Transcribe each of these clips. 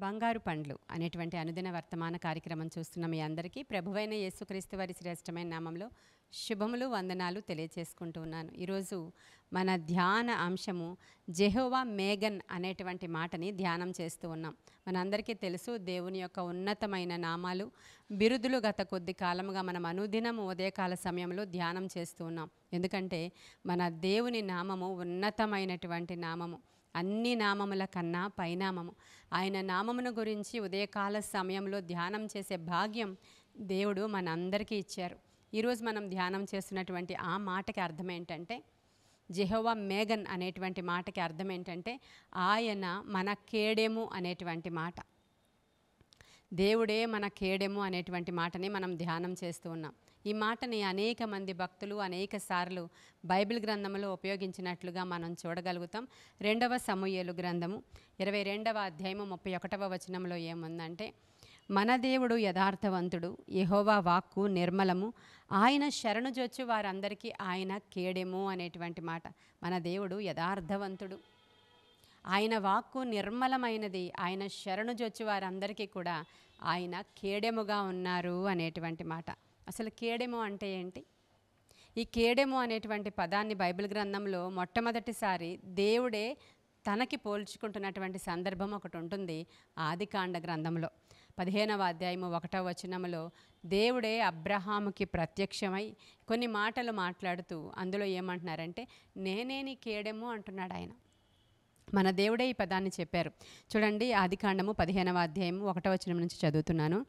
బంగారు పండ్లు అనేటువంటి అనుదిన వర్తమాన కార్యక్రమం చూస్తున్న మీ అందరికీ ప్రభువైన యేసుక్రీస్తు వారి శ్రేష్టమైన నామంలో శుభములు వందనాలు తెలియజేసుకుంటూ ఉన్నాను. ఈరోజు మన ధ్యాన అంశము జెహోవా మేగన్ అనేటువంటి మాటని ధ్యానం చేస్తూ ఉన్నాం. మనందరికీ తెలుసు దేవుని యొక్క ఉన్నతమైన నామాలు బిరుదులు గత కొద్ది కాలముగా మనం అనుదినం ఉదయకాల సమయంలో ధ్యానం చేస్తూ ఉన్నాం. ఎందుకంటే మన దేవుని నామము ఉన్నతమైనటువంటి నామము, అన్ని నామముల కన్నా పైనామము. ఆయన నామమును గురించి ఉదయకాల సమయంలో ధ్యానం చేసే భాగ్యం దేవుడు మనందరికీ ఇచ్చారు. ఈరోజు మనం ధ్యానం చేస్తున్నటువంటి ఆ మాటకి అర్థం ఏంటంటే, జెహోవా మేగన్ అనేటువంటి మాటకి అర్థం ఏంటంటే ఆయన మన కేడెము అనేటువంటి మాట. దేవుడే మన కేడెము అనేటువంటి మాటని మనం ధ్యానం చేస్తూ ఉన్నాం. ఈ మాటని అనేక మంది భక్తులు అనేక సార్లు బైబిల్ గ్రంథంలో ఉపయోగించినట్లుగా మనం చూడగలుగుతాం. 2వ సమూయేలు గ్రంథము 22వ అధ్యాయము 31వ వచనంలో ఏముందంటే, మన దేవుడు యథార్థవంతుడు, యెహోవా వాక్కు నిర్మలము, ఆయన శరణుజొచ్చు వారందరికీ ఆయన కేడెము అనేటువంటి మాట. మన దేవుడు యథార్థవంతుడు, ఆయన వాక్కు నిర్మలమైనది, ఆయన శరణుజొచ్చు వారందరికీ కూడా ఆయన కేడెముగా ఉన్నారు అనేటువంటి మాట. అసలు కేడెము అంటే ఏంటి? ఈ కేడెము అనేటువంటి పదాన్ని బైబిల్ గ్రంథంలో మొట్టమొదటిసారి దేవుడే తనకి పోల్చుకుంటున్నటువంటి సందర్భం ఒకటి ఉంటుంది. ఆదికాండ గ్రంథంలో 15వ అధ్యాయము 1వ వచనంలో దేవుడే అబ్రహాముకి ప్రత్యక్షమై కొన్ని మాటలు మాట్లాడుతూ అందులో ఏమంటున్నారంటే, నేనే నీ కేడెము అంటున్నాడు ఆయన. మన దేవుడే ఈ పదాన్ని చెప్పారు. చూడండి, ఆదికాండము 15వ అధ్యాయము 1వ వచనం నుంచి చదువుతున్నాను.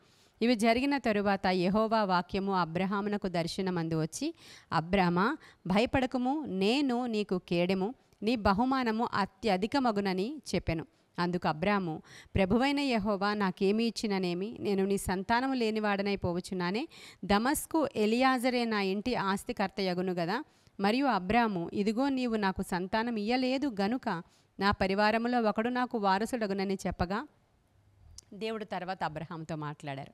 ఇవి జరిగిన తరువాత యెహోవా వాక్యము అబ్రహామునకు దర్శనమందు వచ్చి, అబ్రామా భయపడకుము, నేను నీకు కేడెము, నీ బహుమానము అత్యధికమగునని చెప్పెను. అందుకు అబ్రాము, ప్రభువైన యెహోవా నాకేమి ఇచ్చిననేమి, నేను నీ సంతానము లేనివాడనైపోవచ్చున్నానే, దమస్కు ఎలియాజరే నా ఇంటి ఆస్తికర్తయగును గదా. మరియు అబ్రాము, ఇదిగో నీవు నాకు సంతానం ఇయ్యలేదు గనుక నా పరివారములో ఒకడు నాకు వారసుడగునని చెప్పగా, దేవుడు తర్వాత అబ్రహాంతో మాట్లాడారు.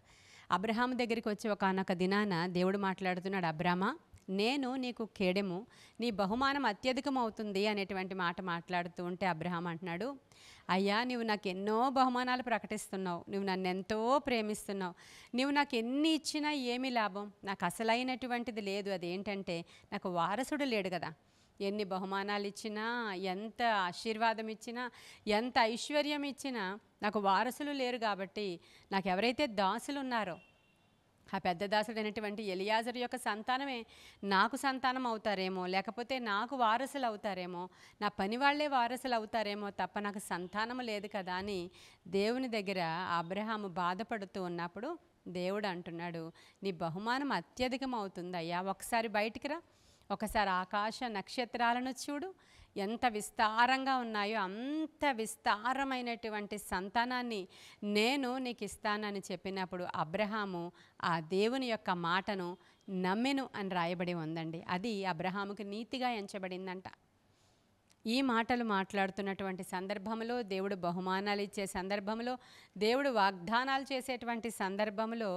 అబ్రహాం దగ్గరికి వచ్చి ఒకానొక దినాన దేవుడు మాట్లాడుతున్నాడు, అబ్రామా నేను నీకు కేడెము, నీ బహుమానం అత్యధికం అవుతుంది అనేటువంటి మాట మాట్లాడుతూ ఉంటే అబ్రహాం అంటున్నాడు, అయ్యా నువ్వు నాకు ఎన్నో బహుమానాలు ప్రకటిస్తున్నావు, నువ్వు నన్ను ఎంతో ప్రేమిస్తున్నావు, నువ్వు నాకు ఎన్ని ఇచ్చినా ఏమీ లాభం, నాకు అసలైనటువంటిది లేదు. అదేంటంటే నాకు వారసుడు లేడు కదా. ఎన్ని బహుమానాలు ఇచ్చినా, ఎంత ఆశీర్వాదం ఇచ్చినా, ఎంత ఐశ్వర్యం ఇచ్చినా నాకు వారసులు లేరు. కాబట్టి నాకు ఎవరైతే దాసులు ఉన్నారో, ఆ పెద్ద దాసుడు అయినటువంటి ఎలియాజరు యొక్క సంతానమే నాకు సంతానం అవుతారేమో, లేకపోతే నాకు వారసులు అవుతారేమో, నా పని వాళ్ళే వారసులు అవుతారేమో తప్ప నాకు సంతానము లేదు కదా అని దేవుని దగ్గర అబ్రహాము బాధపడుతూ ఉన్నప్పుడు దేవుడు అంటున్నాడు, నీ బహుమానం అత్యధికం అవుతుంది అయ్యా, ఒకసారి బయటికి రా, ఒకసారి ఆకాశ నక్షత్రాలను చూడు, ఎంత విస్తారంగా ఉన్నాయో అంత విస్తారమైనటువంటి సంతానాన్ని నేను నీకు ఇస్తానని చెప్పినప్పుడు అబ్రహాము ఆ దేవుని యొక్క మాటను నమ్మెను అని రాయబడి ఉందండి. అది అబ్రహాముకి నీతిగా ఎంచబడిందంట. ఈ మాటలు మాట్లాడుతున్నటువంటి సందర్భంలో, దేవుడు బహుమానాలు ఇచ్చే సందర్భంలో, దేవుడు వాగ్దానాలు చేసేటువంటి సందర్భంలో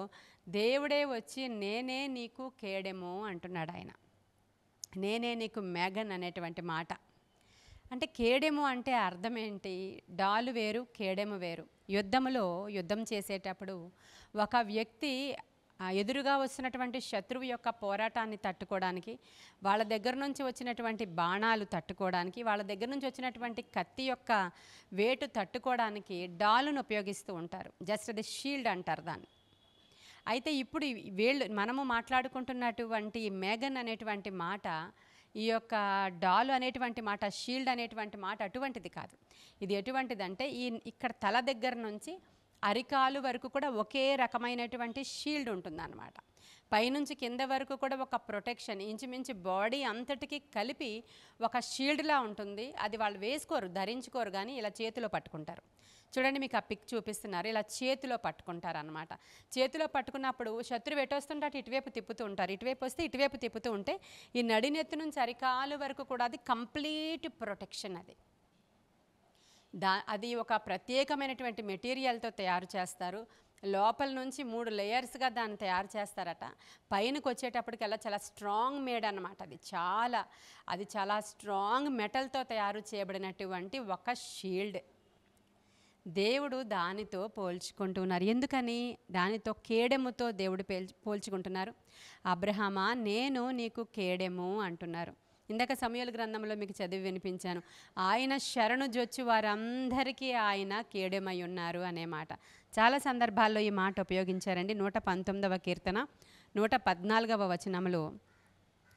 దేవుడే వచ్చి నేనే నీకు కేడెము అంటున్నాడు ఆయన. నేనే నీకు మేఘన్ అనేటువంటి మాట. అంటే కేడెము అంటే అర్థం ఏంటి? డాలు వేరు, కేడెము వేరు. యుద్ధం చేసేటప్పుడు ఒక వ్యక్తి ఎదురుగా వస్తున్నటువంటి శత్రువు యొక్క పోరాటాన్ని తట్టుకోవడానికి, వాళ్ళ దగ్గర నుంచి వచ్చినటువంటి బాణాలు తట్టుకోవడానికి, వాళ్ళ దగ్గర నుంచి వచ్చినటువంటి కత్తి యొక్క వేటు తట్టుకోవడానికి డాలును ఉపయోగిస్తూ ఉంటారు. జస్ట్ అది షీల్డ్ అంటారు దాన్ని. అయితే ఇప్పుడు మనము మాట్లాడుకుంటున్నటువంటి మేఘన్ అనేటువంటి మాట, ఈ యొక్క డాలు అనేటువంటి మాట, షీల్డ్ అనేటువంటి మాట అటువంటిది కాదు. ఇది ఎటువంటిదంటే ఇక్కడ తల దగ్గర నుంచి అరికాలు వరకు కూడా ఒకే రకమైనటువంటి షీల్డ్ ఉంటుందన్నమాట. పైనుంచి కింద వరకు కూడా ఒక ప్రొటెక్షన్, ఇంచుమించు బాడీ అంతటికి కలిపి ఒక షీల్డ్లా ఉంటుంది. అది వాళ్ళు వేసుకోరు, ధరించుకోరు, కానీ ఇలా చేతిలో పట్టుకుంటారు. చూడండి, మీకు ఆ పిక్ చూపిస్తున్నారు. ఇలా చేతిలో పట్టుకుంటారు అన్నమాట. చేతిలో పట్టుకున్నప్పుడు శత్రువు ఎటు వస్తుంటే అటు ఇటువైపు తిప్పుతూ ఉంటారు, ఇటువైపు వస్తే ఇటువైపు తిప్పుతూ ఉంటే ఈ నడినెత్తి నుంచి అరికాలు వరకు కూడా అది కంప్లీట్ ప్రొటెక్షన్. అది ఒక ప్రత్యేకమైనటువంటి మెటీరియల్తో తయారు చేస్తారు. లోపల నుంచి 3 లేయర్స్గా దాన్ని తయారు చేస్తారట. పైనకి వచ్చేటప్పటికల్లా చాలా స్ట్రాంగ్ మేడ్ అన్నమాట. అది చాలా స్ట్రాంగ్ మెటల్తో తయారు చేయబడినటువంటి ఒక షీల్డ్. దేవుడు దానితో పోల్చుకుంటున్నారు. ఎందుకని దానితో కేడెముతో దేవుడు పోల్చుకుంటున్నారు? అబ్రహామా, నేను నీకు కేడెము అంటున్నారు. ఇందాక సమూయేలు గ్రంథంలో మీకు చదివి వినిపించాను. ఆయన శరణు జొచ్చు వారందరికీ ఆయన కేడెమై ఉన్నారు అనే మాట. చాలా సందర్భాల్లో ఈ మాట ఉపయోగించారండి. 119వ కీర్తన 114వ వచనంలో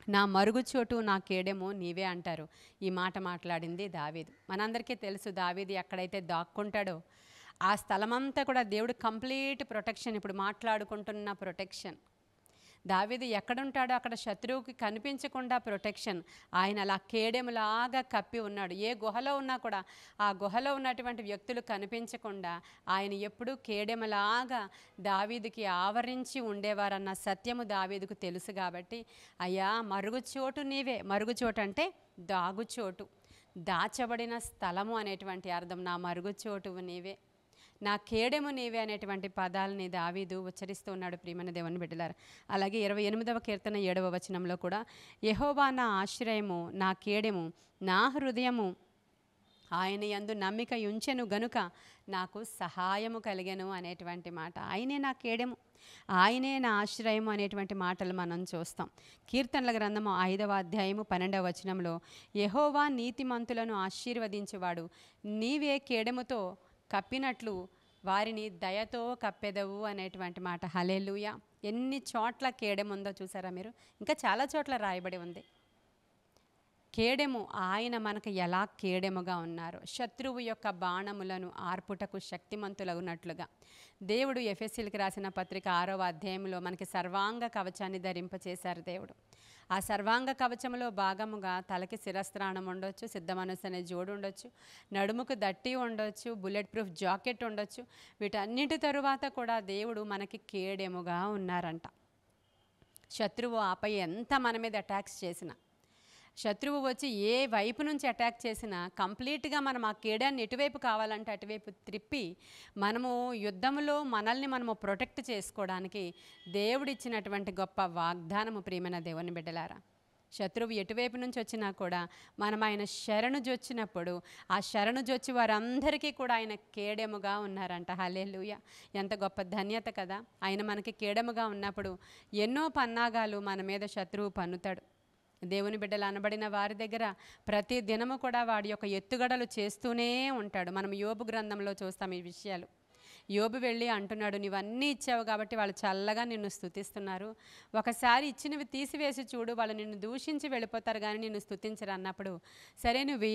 నా మరుగుచోటు నా కేడెము నీవే అంటారు. ఈ మాట మాట్లాడింది దావీదు. మనందరికీ తెలుసు దావీదు ఎక్కడైతే దాక్కుంటాడో ఆ స్థలమంతా కూడా దేవుడు కంప్లీట్ ప్రొటెక్షన్. ఇప్పుడు మాట్లాడుకుంటున్న ప్రొటెక్షన్. దావీదు ఎక్కడుంటాడో అక్కడ శత్రువుకి కనిపించకుండా ప్రొటెక్షన్. ఆయన అలా కేడెములాగా కప్పి ఉన్నాడు. ఏ గుహలో ఉన్నా కూడా ఆ గుహలో ఉన్నటువంటి వ్యక్తులు కనిపించకుండా ఆయన ఎప్పుడూ కేడెములాగా దావీదుకి ఆవరించి ఉండేవారన్న సత్యము దావీదుకు తెలుసు. కాబట్టి అయ్యా, మరుగుచోటు నీవే. మరుగుచోటు అంటే దాగుచోటు, దాచబడిన స్థలము అనేటువంటి అర్థం. నా మరుగుచోటు నీవే, నా కేడెము నీవే అనేటువంటి పదాలని దావీదు ఉచ్చరిస్తూ ఉన్నాడు. ప్రియమైన దేవుని బిడ్డలారా, అలాగే 28వ కీర్తన 7వ వచనంలో కూడా యెహోవా నా ఆశ్రయము, నా కేడెము, నా హృదయము ఆయన యందు నమ్మిక ఉంచెను గనుక నాకు సహాయము కలిగెను అనేటువంటి మాట. ఆయనే నా కేడెము, ఆయనే నా ఆశ్రయము అనేటువంటి మాటలు మనం చూస్తాం. కీర్తనల గ్రంథము 5వ అధ్యాయము 12వ వచనంలో యెహోవా నీతిమంతులను ఆశీర్వదించువాడు, నీవే కేడెముతో కప్పినట్లు వారిని దయతో కప్పెదవు అనేటువంటి మాట. హల్లెలూయా. ఎన్ని చోట్ల కేడెముందో చూసారా మీరు? ఇంకా చాలా చోట్ల రాయబడి ఉంది కేడెము. ఆయన మనకు ఎలా కేడెముగా ఉన్నారు. శత్రువు యొక్క బాణములను ఆర్పుటకు శక్తిమంతులగునట్లుగా దేవుడు ఎఫెసీయులకు రాసిన పత్రిక 6వ అధ్యాయంలో మనకి సర్వాంగ కవచాన్ని ధరింపచేశారు దేవుడు. ఆ సర్వాంగ కవచంలో భాగముగా తలకి శిరస్త్రాణం ఉండొచ్చు, సిద్ధమనస్సు అనే జోడు ఉండొచ్చు, నడుముకు దట్టి ఉండొచ్చు, బుల్లెట్ ప్రూఫ్ జాకెట్ ఉండొచ్చు. వీటన్నిటి తరువాత కూడా దేవుడు మనకి కేడెముగా ఉన్నారంట. శత్రువు ఆపై ఎంత మన మీద అటాక్స్ చేసినా, శత్రువు వచ్చి ఏ వైపు నుంచి అటాక్ చేసినా కంప్లీట్గా మనం ఆ కేడాన్ని ఎటువైపు కావాలంటే అటువైపు త్రిప్పి మనము యుద్ధంలో మనల్ని మనము ప్రొటెక్ట్ చేసుకోవడానికి దేవుడిచ్చినటువంటి గొప్ప వాగ్దానము. ప్రియమైన దేవుని బిడ్డలారా, శత్రువు ఎటువైపు నుంచి వచ్చినా కూడా మనం ఆయన శరణు జొచ్చినప్పుడు ఆ శరణు జొచ్చి వారందరికీ కూడా ఆయన కేడెముగా ఉన్నారంట. హల్లెలూయా. ఎంత గొప్ప ధన్యత కదా. ఆయన మనకి కేడెముగా ఉన్నప్పుడు ఎన్నో పన్నాగాలు మన మీద శత్రువు పన్నుతాడు. దేవుని బిడ్డలు అనబడిన వారి దగ్గర ప్రతి దినము కూడా వాడి యొక్క ఎత్తుగడలు చేస్తూనే ఉంటాడు. మనం యోబు గ్రంథంలో చూస్తాం ఈ విషయాలు. యోబు వెళ్ళి అంటున్నాడు, నీవన్నీ ఇచ్చావు కాబట్టి వాళ్ళు చల్లగా నిన్ను స్తుతిస్తున్నారు, ఒకసారి ఇచ్చినవి తీసివేసి చూడు, వాళ్ళు నిన్ను దూషించి వెళ్ళిపోతారు కానీ నిన్ను స్తుతించరు అన్నప్పుడు, సరే నువ్వు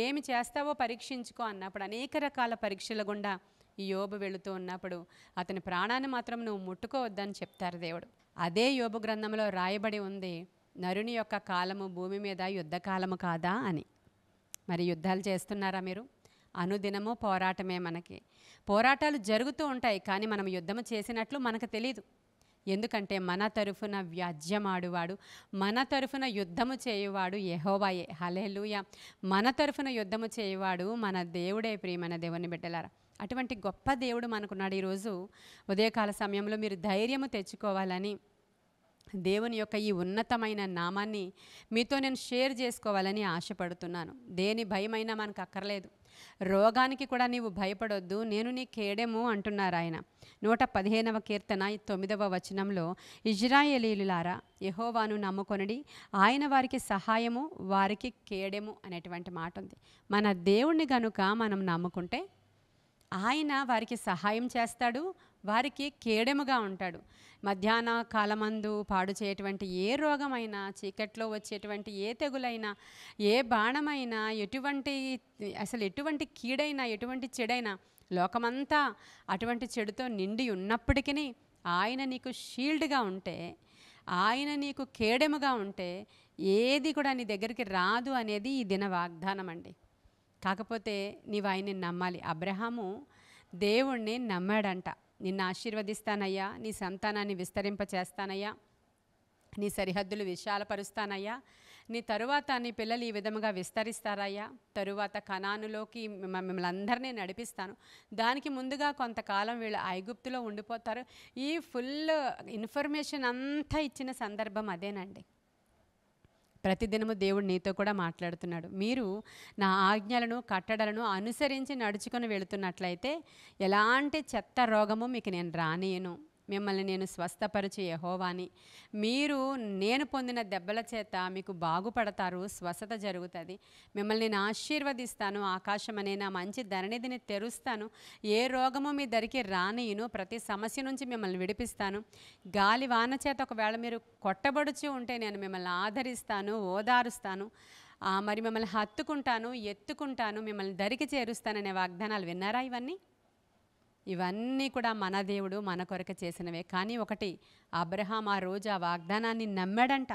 ఏమి చేస్తావో పరీక్షించుకో అన్నప్పుడు అనేక రకాల పరీక్షల గుండా ఈ యోబు వెళుతూ ఉన్నప్పుడు అతని ప్రాణాన్ని మాత్రం నువ్వు ముట్టుకోవద్దని చెప్తారు దేవుడు. అదే యోబు గ్రంథంలో రాయబడి ఉంది, నరుని యొక్క కాలము భూమి మీద యుద్ధకాలము కాదా అని. మరి యుద్ధాలు చేస్తున్నారా మీరు? అనుదినము పోరాటమే. మనకి పోరాటాలు జరుగుతూ ఉంటాయి కానీ మనం యుద్ధము చేసినట్లు మనకు తెలీదు. ఎందుకంటే మన తరఫున వ్యాజ్యమాడువాడు, మన తరఫున యుద్ధము చేయువాడు యెహోవాయే. హల్లెలూయా. మన తరఫున యుద్ధము చేయువాడు మన దేవుడే. ప్రియమైన దేవుని బిడ్డలారా, అటువంటి గొప్ప దేవుడు మనకున్నాడు. ఈరోజు ఉదయకాల సమయంలో మీరు ధైర్యము తెచ్చుకోవాలని దేవుని యొక్క ఈ ఉన్నతమైన నామాన్ని మీతో నేను షేర్ చేసుకోవాలని ఆశపడుతున్నాను. దేని భయమైనా మనకు అక్కర్లేదు. రోగానికి కూడా నీవు భయపడొద్దు, నేను నీ కేడెము అంటున్నారు ఆయన. 115వ కీర్తన 9వ వచనంలో ఇజ్రాయేలీయులారా యెహోవాను నమ్ముకొనుడి, ఆయన వారికి సహాయము, వారికి కేడెము అనేటువంటి మాట ఉంది. మన దేవుణ్ణి గనుక మనం నమ్ముకుంటే ఆయన వారికి సహాయం చేస్తాడు, వారికి కేడెముగా ఉంటాడు. మధ్యాహ్న కాలమందు పాడు చేయటువంటి ఏ రోగమైనా, చీకట్లో వచ్చేటువంటి ఏ తెగులైనా, ఏ బాణమైనా, ఎటువంటి కీడైనా, ఎటువంటి చెడైనా, లోకమంతా అటువంటి చెడుతో నిండి ఉన్నప్పటికీ ఆయన నీకు షీల్డ్గా ఉంటే, ఆయన నీకు కేడెముగా ఉంటే ఏది కూడా నీ దగ్గరికి రాదు అనేది ఈ దిన వాగ్దానం అండి. కాకపోతే నీవు ఆయన్ని నమ్మాలి. అబ్రహాము దేవుణ్ణి నమ్మాడంట. నిన్ను ఆశీర్వదిస్తానయ్యా, నీ సంతానాన్ని విస్తరింపచేస్తానయ్యా, నీ సరిహద్దులు విశాలపరుస్తానయ్యా, నీ తరువాత నీ పిల్లలు ఈ విధముగా విస్తరిస్తారయ్యా, తరువాత కనానులోకి మిమ్మల్ని అందరినీ నడిపిస్తాను, దానికి ముందుగా కొంతకాలం వీళ్ళు ఐగుప్తులో ఉండిపోతారు. ఈ ఫుల్ ఇన్ఫర్మేషన్ అంతా ఇచ్చిన సందర్భం అదేనండి. ప్రతిదినము దేవుడు నీతో కూడా మాట్లాడుతున్నాడు. మీరు నా ఆజ్ఞలను కట్టడలను అనుసరించి నడుచుకొని వెళుతున్నట్లయితే ఎలాంటి చెత్త రోగము మీకు నేను రానియను. మిమ్మల్ని నేను స్వస్థపరిచే యెహోవాని. మీరు నేను పొందిన దెబ్బల చేత మీకు బాగుపడతారు, స్వస్థత జరుగుతుంది. మిమ్మల్ని నేను ఆశీర్వదిస్తాను, ఆకాశం అనే నా మంచి ధరణిధిని తెరుస్తాను. ఏ రోగము మీ దరికి రానియను. ప్రతి సమస్య నుంచి మిమ్మల్ని విడిపిస్తాను. గాలి వాన చేత ఒకవేళ మీరు కొట్టబడుచు ఉంటే నేను మిమ్మల్ని ఆదరిస్తాను, ఓదారుస్తాను. మరి మిమ్మల్ని హత్తుకుంటాను, ఎత్తుకుంటాను, మిమ్మల్ని దరికి చేరుస్తాననే వాగ్దానాలు విన్నారా? ఇవన్నీ కూడా మన దేవుడు మన కొరకు చేసినవే. కానీ ఒకటి, అబ్రహాం ఆ రోజు ఆ వాగ్దానాన్ని నమ్మాడంట.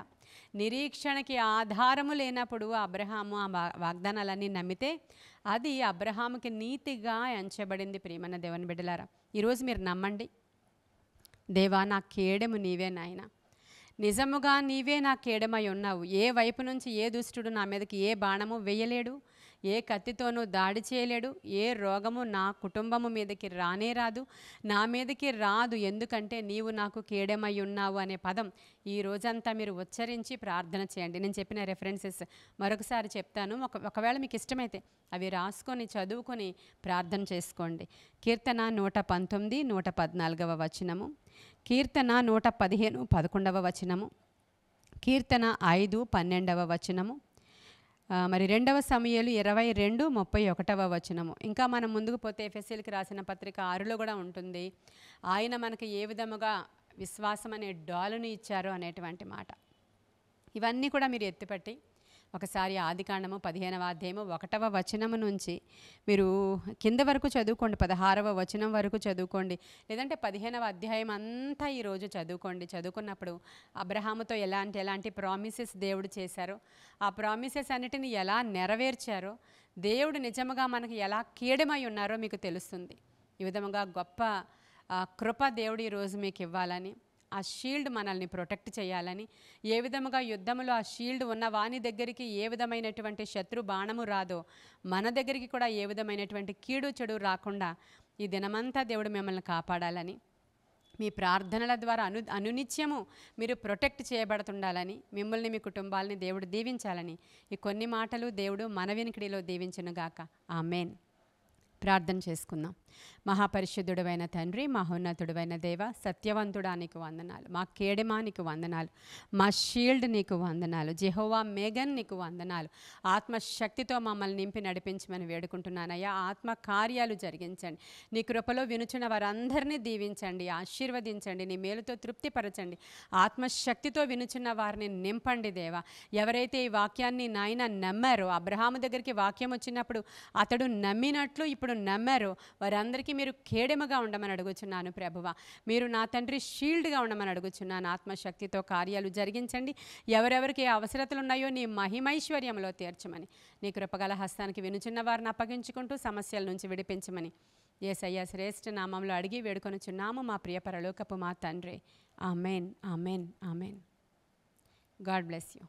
నిరీక్షణకి ఆధారము లేనప్పుడు అబ్రహాము ఆ వాగ్దానాలన్నీ నమ్మితే అది అబ్రహాముకి నీతిగా ఎంచబడింది. ప్రియమైన దేవుని బిడ్డలారా, ఈరోజు మీరు నమ్మండి. దేవా, నా కేడెము నీవే నాయన, నిజముగా నీవే నా కేడమై ఉన్నావు. ఏ వైపు నుంచి ఏ దుష్టుడు నా మీదకి ఏ బాణము వేయలేడు, ఏ కత్తితోనూ దాడి చేయలేడు. ఏ రోగము నా కుటుంబము మీదకి రానే రాదు, నా మీదకి రాదు. ఎందుకంటే నీవు నాకు కేడమై ఉన్నావు అనే పదం ఈ రోజంతా మీరు ఉచ్చరించి ప్రార్థన చేయండి. నేను చెప్పిన రెఫరెన్సెస్ మరొకసారి చెప్తాను. ఒకవేళ మీకు ఇష్టమైతే అవి రాసుకొని చదువుకొని ప్రార్థన చేసుకోండి. కీర్తన 119 114వ వచనము, కీర్తన 115 11వ వచనము, కీర్తన 5 12వ వచనము, మరి 2వ సమూయేలు 22 31వ వచనము. ఇంకా మనం ముందుకు పోతే ఎఫెసీయులకు రాసిన పత్రిక 6లో కూడా ఉంటుంది. ఆయన మనకు ఏ విధముగా విశ్వాసం అనే డాలుని ఇచ్చారో అనేటువంటి మాట. ఇవన్నీ కూడా మీరు ఎత్తిపట్టి ఒకసారి ఆదికాండము 15వ అధ్యాయము 1వ వచనము నుంచి మీరు కింద వరకు చదువుకోండి, 16వ వచనం వరకు చదువుకోండి, లేదంటే 15వ అధ్యాయం అంతా ఈరోజు చదువుకోండి. చదువుకున్నప్పుడు అబ్రహాముతో ఎలాంటి ప్రామిసెస్ దేవుడు చేశారో, ఆ ప్రామిసెస్ అన్నిటిని ఎలా నెరవేర్చారో, దేవుడు నిజముగా మనకి ఎలా కీడమై ఉన్నారో మీకు తెలుస్తుంది. ఈ విధముగా గొప్ప కృప దేవుడు ఈరోజు మీకు ఇవ్వాలని, ఆ షీల్డ్ మనల్ని ప్రొటెక్ట్ చేయాలని, ఏ విధముగా యుద్ధములో ఆ షీల్డ్ ఉన్న వాని దగ్గరికి ఏ విధమైనటువంటి శత్రు బాణము రాదో మన దగ్గరికి కూడా ఏ విధమైనటువంటి కీడు చెడు రాకుండా ఈ దినమంతా దేవుడు మిమ్మల్ని కాపాడాలని, మీ ప్రార్థనల ద్వారా అనునిత్యము మీరు ప్రొటెక్ట్ చేయబడుతుండాలని, మిమ్మల్ని మీ కుటుంబాలని దేవుడు దీవించాలని ఈ కొన్ని మాటలు దేవుడు మన వినికిడిలో దీవించునుగాక. ఆమేన్. ప్రార్థన చేసుకుందాం. మహాపరిశుద్ధుడైన తండ్రి, మహోన్నతుడైన దేవ, సత్యవంతుడా నీకు వందనాలు, మా కేడెమా నీకు వందనాలు, మా షీల్డ్ నీకు వందనాలు, జెహోవా మేఘన్ నీకు వందనాలు. ఆత్మశక్తితో మమ్మల్ని నింపి నడిపించమని వేడుకుంటున్నానయ్యా. ఆత్మ కార్యాలు జరిగించండి. నీ కృపలో వినుచున్న వారందరినీ దీవించండి, ఆశీర్వదించండి, నీ మేలుతో తృప్తిపరచండి. ఆత్మశక్తితో వినుచున్న వారిని నింపండి దేవా. ఎవరైతే ఈ వాక్యాన్ని నాయన నమ్మారో, అబ్రహాము దగ్గరికి వాక్యం వచ్చినప్పుడు అతడు నమ్మినట్లు ఇప్పుడు నమ్మారో వారందరికీ మీరు కేడెమగా ఉండమని అడుగుచున్నాను ప్రభువా. మీరు నా తండ్రి షీల్డ్గా ఉండమని అడుగుచున్నాను. ఆత్మశక్తితో కార్యాలు జరిగించండి. ఎవరెవరికి ఏ అవసరతలు ఉన్నాయో నీ మహిమైశ్వర్యంలో తీర్చమని, నీ కృపగల హస్తానికి వినుచున్న వారిని అప్పగించుకుంటూ సమస్యల నుంచి విడిపించమని యేసయ్య శ్రేష్ఠ నామంలో అడిగి వేడుకొనుచున్నాము మా ప్రియ పరలోకపు మా తండ్రి. Amen, amen, amen. God bless you.